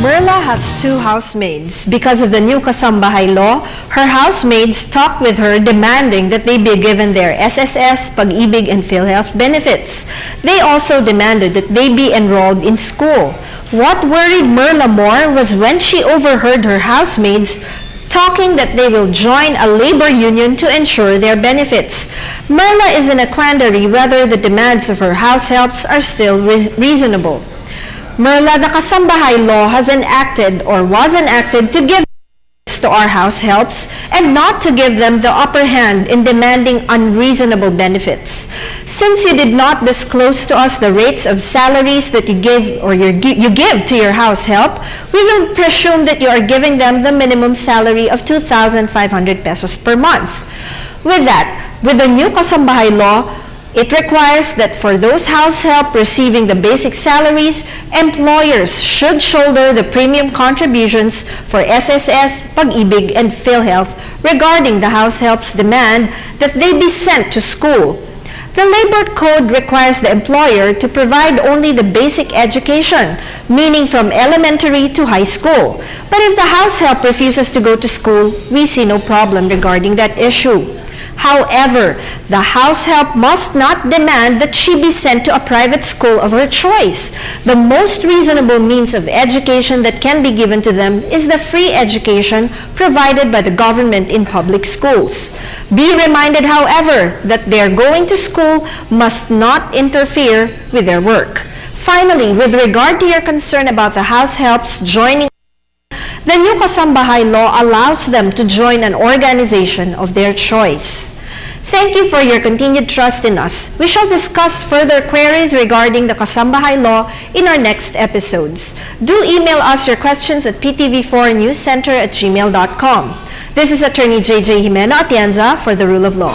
Merla has two housemaids. Because of the new Kasambahay law, her housemaids talked with her demanding that they be given their SSS, Pag-ibig, and PhilHealth benefits. They also demanded that they be enrolled in school. What worried Merla more was when she overheard her housemaids talking that they will join a labor union to ensure their benefits. Merla is in a quandary whether the demands of her house helps are still reasonable. Merla, the Kasambahay law has enacted or was enacted to give to our house helps and not to give them the upper hand in demanding unreasonable benefits. Since you did not disclose to us the rates of salaries that you give or you give to your house help, we will presume that you are giving them the minimum salary of 2,500 pesos per month. With the new Kasambahay law, it requires that for those house help receiving the basic salaries, employers should shoulder the premium contributions for SSS, Pag-ibig, and PhilHealth regarding the house help's demand that they be sent to school. The Labor Code requires the employer to provide only the basic education, meaning from elementary to high school. But if the house help refuses to go to school, we see no problem regarding that issue. However, the house help must not demand that she be sent to a private school of her choice. The most reasonable means of education that can be given to them is the free education provided by the government in public schools. Be reminded, however, that their going to school must not interfere with their work. Finally, with regard to your concern about the house helps joining, the new Kasambahay law allows them to join an organization of their choice. Thank you for your continued trust in us. We shall discuss further queries regarding the Kasambahay law in our next episodes. Do email us your questions at ptv4newscenter@gmail.com. This is Attorney JJ Jimeno Atienza for the Rule of Law.